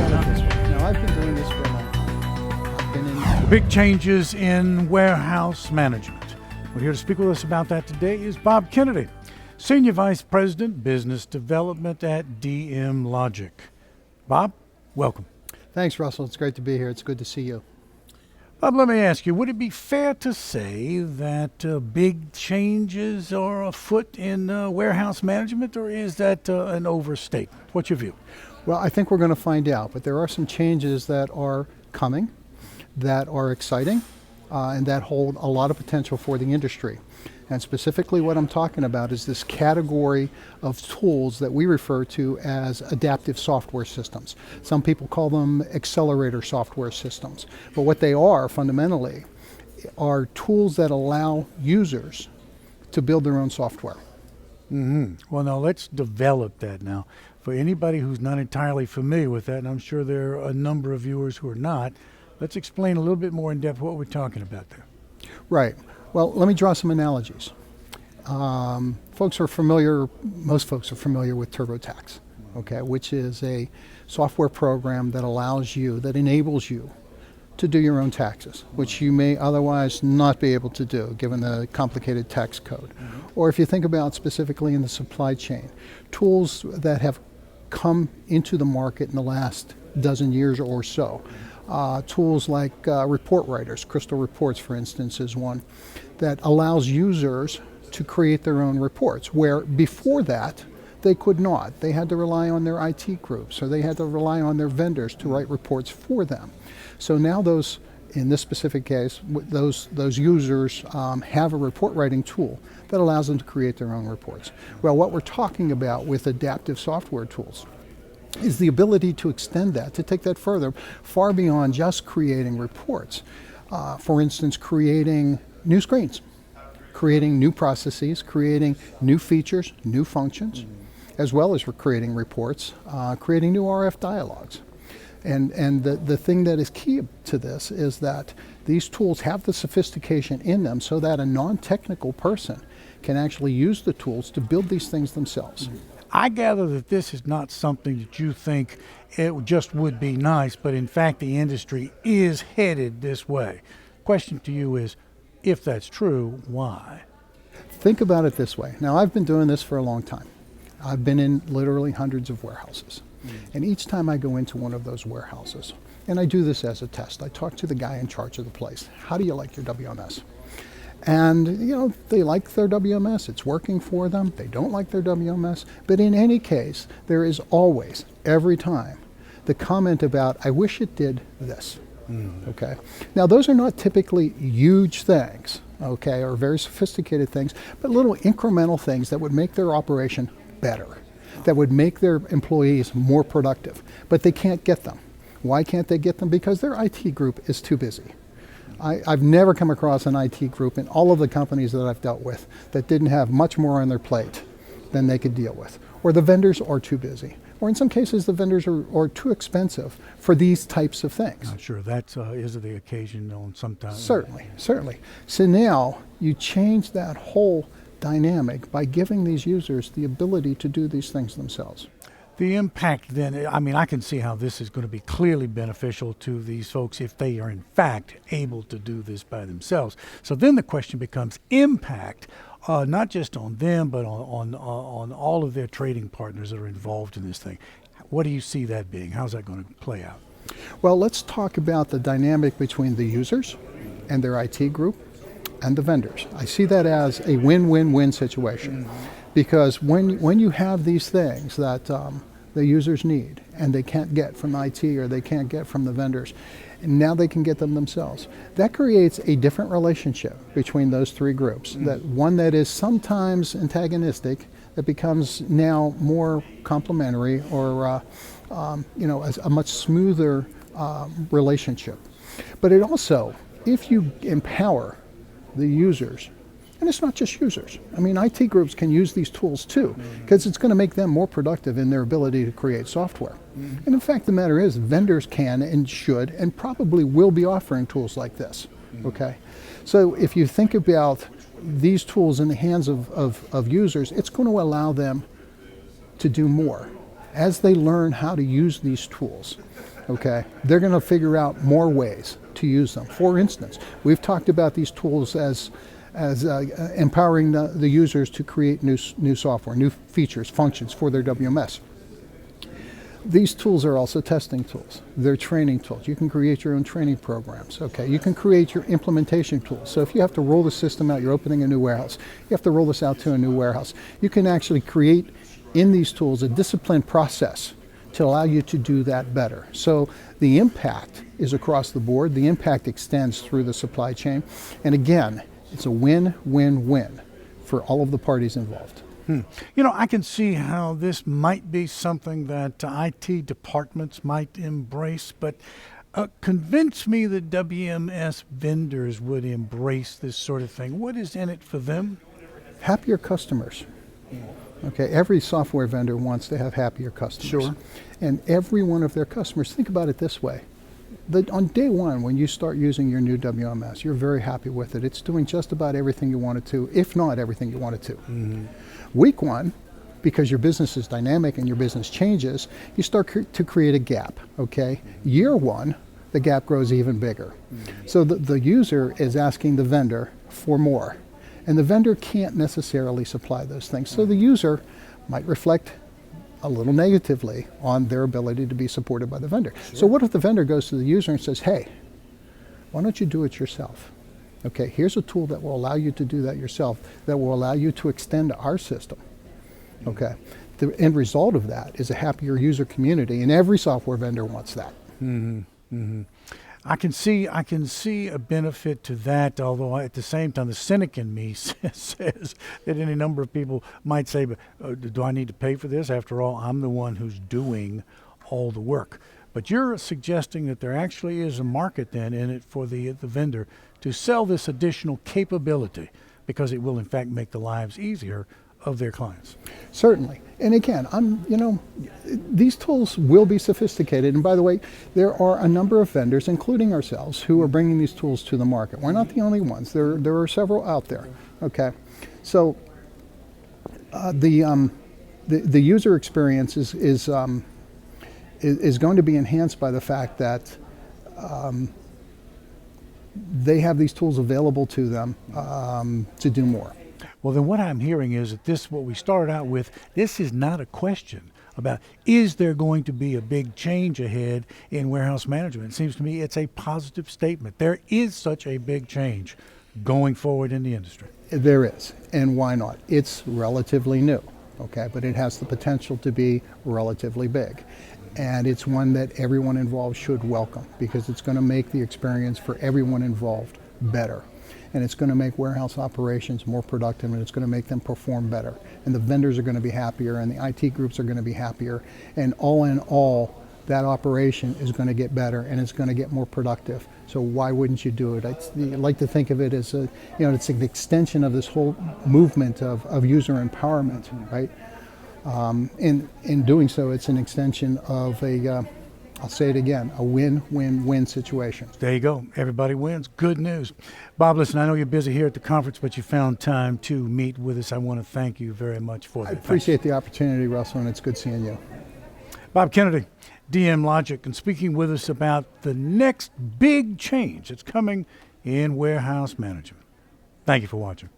about it this way. Now, I've been doing this for a long time. I've been in Big changes in warehouse management. Well, here to speak with us about that today is Bob Kennedy, Senior Vice President, Business Development at DM Logic. Bob, welcome. Thanks, Russell. It's great to be here. It's good to see you. Bob, let me ask you, would it be fair to say that big changes are afoot in warehouse management, or is that an overstatement? What's your view? Well, I think we're going to find out, but there are some changes that are coming, that are exciting, and that hold a lot of potential for the industry. And specifically what I'm talking about is this category of tools that we refer to as adaptive software systems. Some people call them accelerator software systems. But what they are fundamentally are tools that allow users to build their own software. Well, now let's develop that now. For anybody who's not entirely familiar with that, and I'm sure there are a number of viewers who are not, let's explain a little bit more in depth what we're talking about there. Right. Well, let me draw some analogies. Most folks are familiar with TurboTax, okay, which is a software program that enables you to do your own taxes, which you may otherwise not be able to do given the complicated tax code. Or if you think about specifically in the supply chain, tools that have come into the market in the last dozen years or so. Tools like report writers, Crystal Reports, for instance, is one that allows users to create their own reports, where before that, they could not. They had to rely on their IT groups, or they had to rely on their vendors to write reports for them. So now those, in this specific case, those users have a report writing tool that allows them to create their own reports. Well, what we're talking about with adaptive software tools is the ability to extend that, to take that further, far beyond just creating reports. For instance, creating new screens, creating new processes, creating new features, new functions, as well as for creating reports, creating new RF dialogues. And the thing that is key to this is that these tools have the sophistication in them so that a non-technical person can actually use the tools to build these things themselves. I gather that this is not something that you think it just would be nice, but in fact the industry is headed this way. Question to you is, if that's true, why? Think about it this way. Now, I've been doing this for a long time. I've been in literally hundreds of warehouses. And each time I go into one of those warehouses, and I do this as a test, I talk to the guy in charge of the place. How do you like your WMS? And, they like their WMS. It's working for them. They don't like their WMS. But in any case, there is always, every time, the comment about, I wish it did this. Okay. Now, those are not typically huge things, okay, or very sophisticated things, but little incremental things that would make their operation better, that would make their employees more productive. But they can't get them. Why can't they get them? Because their IT group is too busy. I've never come across an IT group in all of the companies that I've dealt with that didn't have much more on their plate than they could deal with. Or the vendors are too busy. Or in some cases, the vendors are too expensive for these types of things. Sure, that is the occasion on sometimes. Certainly. So now you change that whole dynamic by giving these users the ability to do these things themselves. The impact then, I can see how this is going to be clearly beneficial to these folks if they are in fact able to do this by themselves. So then the question becomes impact, not just on them, but on all of their trading partners that are involved in this thing. What do you see that being? How's that going to play out? Well, let's talk about the dynamic between the users and their IT group and the vendors. I see that as a win-win-win situation. Because when you have these things that the users need and they can't get from IT or they can't get from the vendors, and now they can get them themselves, that creates a different relationship between those three groups. That one that is sometimes antagonistic, that becomes now more complementary, or a much smoother relationship. But it also, if you empower the users, and it's not just users. IT groups can use these tools too, because it's going to make them more productive in their ability to create software. And in fact, the matter is, vendors can and should and probably will be offering tools like this, okay? So if you think about these tools in the hands of users, it's going to allow them to do more. As they learn how to use these tools, okay, they're going to figure out more ways to use them. For instance, we've talked about these tools as empowering the users to create new software, new features, functions for their WMS. These tools are also testing tools. They're training tools. You can create your own training programs. Okay, you can create your implementation tools. So if you have to roll the system out, you're opening a new warehouse, you have to roll this out to a new warehouse. You can actually create in these tools a disciplined process to allow you to do that better. So the impact is across the board. The impact extends through the supply chain. And again, it's a win-win-win for all of the parties involved. You know, I can see how this might be something that IT departments might embrace, but convince me that WMS vendors would embrace this sort of thing. What is in it for them? Happier customers. Okay, every software vendor wants to have happier customers. Sure. And every one of their customers, think about it this way. On day one, when you start using your new WMS, you're very happy with it. It's doing just about everything you want it to, if not everything you want it to. Mm-hmm. Week one, because your business is dynamic and your business changes, you start to create a gap, okay? Year one, the gap grows even bigger. Mm-hmm. So the user is asking the vendor for more, and the vendor can't necessarily supply those things. So the user might reflect a little negatively on their ability to be supported by the vendor. Sure. So what if the vendor goes to the user and says, hey, why don't you do it yourself? Okay, here's a tool that will allow you to do that yourself, that will allow you to extend our system. Okay, the end result of that is a happier user community, and every software vendor wants that. Mm-hmm. Mm-hmm. I can see a benefit to that, although at the same time, the cynic in me says that any number of people might say, but do I need to pay for this? After all, I'm the one who's doing all the work. But you're suggesting that there actually is a market then in it for the vendor to sell this additional capability, because it will in fact make the lives easier of their clients. Certainly. And again, these tools will be sophisticated. And by the way, there are a number of vendors, including ourselves, who are bringing these tools to the market. We're not the only ones. There are several out there. Okay. So the user experience is going to be enhanced by the fact that they have these tools available to them to do more. Well, then what I'm hearing is that what we started out with, this is not a question about is there going to be a big change ahead in warehouse management. It seems to me it's a positive statement. There is such a big change going forward in the industry. There is, and why not? It's relatively new, okay, but it has the potential to be relatively big. And it's one that everyone involved should welcome, because it's going to make the experience for everyone involved better. And it's going to make warehouse operations more productive, and it's going to make them perform better. And the vendors are going to be happier, and the IT groups are going to be happier. And all in all, that operation is going to get better, and it's going to get more productive. So why wouldn't you do it? I like to think of it as it's an extension of this whole movement of user empowerment, right? In doing so, it's an extension of I'll say it again, a win-win-win situation. There you go. Everybody wins. Good news. Bob, listen, I know you're busy here at the conference, but you found time to meet with us. I want to thank you very much for that. I appreciate the opportunity, Russell, and it's good seeing you. Bob Kennedy, DM Logic, and speaking with us about the next big change that's coming in warehouse management. Thank you for watching.